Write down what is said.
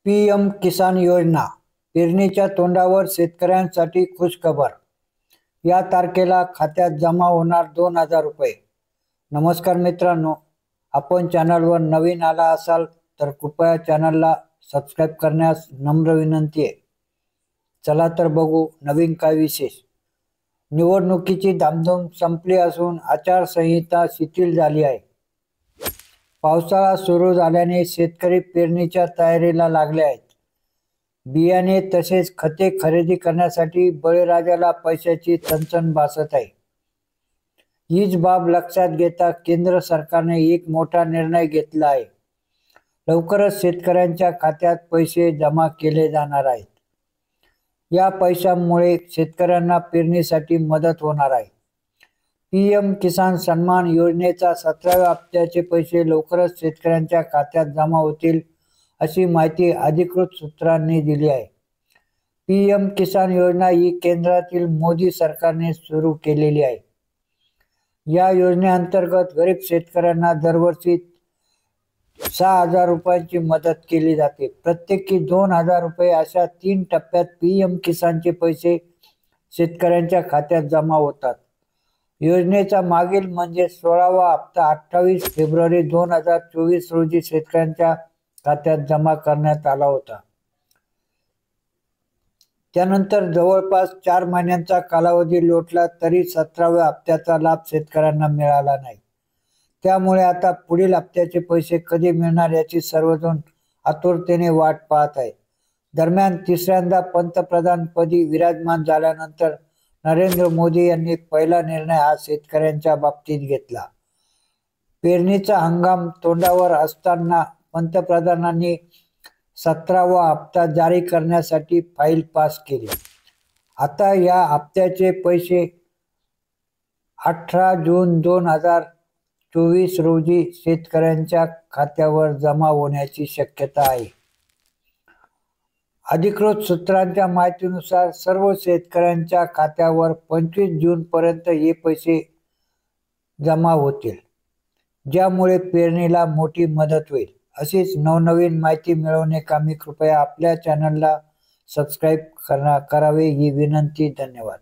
PM किसान योजना पेरणीच्या तोंडावर शेतकऱ्यांसाठी खुशखबर। या तारखेला खात्यात जमा होणार 2000 रुपये। नमस्कार मित्रांनो, आपण चॅनलवर नवीन आला असाल तर कृपया चॅनलला सबस्क्राइब करण्यास नम्र विनंती आहे। चला तर बघू नवीन काय विशेष। निवडणुकीची धामधूम संपली असून आचारसंहिता शिथिल झाली आहे। पावसाळा सुरू झाल्याने शेतकरी पेरणीच्या तयारीला लागले आहेत। बियाणे तसेच खते खरेदी करण्यासाठी बळीराजाला पैशाची चणचण भासत आहे। हीच बाब लक्षात घेता केंद्र सरकारने एक मोठा निर्णय घेतला आहे। लवकरच शेतकऱ्यांच्या खात्यात पैसे जमा केले जाणार आहेत। या पैशांमुळे शेतकऱ्यांना पेरणीसाठी मदत होणार आहे। पीएम किसान सन्मान योजनेचा 17व्या हप्त्याचे पैसे लवकरच शेतकऱ्यांच्या खात्यात जमा होतील, अशी माहिती अधिकृत सूत्रांनी दिली आहे। पीएम किसान योजना ही केंद्रातील मोदी सरकारने सुरू केलेली आहे। या योजनेअंतर्गत गरीब शेतकऱ्यांना दरवर्षी 6000 रुपयांची मदत केली जाते। प्रत्येकी 2000 रुपये अशा 3 टप्प्यात पीएम किसानचे पैसे शेतकऱ्यांच्या खात्यात जमा होतात। योजनेचा मागील म्हणजे 16वा हप्ता 28 फेब्रुवारी 2024 रोजी शेतकऱ्यांच्या खात्यात जमा करण्यात आला होता। त्यानंतर जवळपास 4 महिन्यांचा कालावधी लोटला तरी 17व्या हप्त्याचा लाभ शेतकऱ्यांना मिळाला नाही। त्यामुळे आता पुढील हप्त्याचे पैसे कधी मिळणार याची सर्वजण आतुरतेने वाट पाहत आहेत। दरम्यान तिसऱ्यांदा पंतप्रधानपदी विराजमान झाल्यानंतर नरेंद्र मोदी यांनी पहिला निर्णय हा शेतकऱ्यांच्या बाबतीत घेतला। पेरणीचा हंगाम तोंडावर असताना पंतप्रधानांनी 17वा हप्ता जारी करण्यासाठी फाईल पास केली। आता या हप्त्याचे पैसे 18 जून 2024 रोजी शेतकऱ्यांच्या खात्यावर जमा होण्याची शक्यता आहे। अधिकृत सूत्रांच्या माहितीनुसार सर्व शेतकऱ्यांच्या खात्यावर 25 जून पर्यंत हे पैसे जमा होतील, ज्यामुळे पेरणीला मोठी मदत होईल। अशीच नवनवीन माहिती मिळवण्यासाठी कृपया आपल्या चॅनलला सबस्क्राइब करावे ही विनंती। धन्यवाद।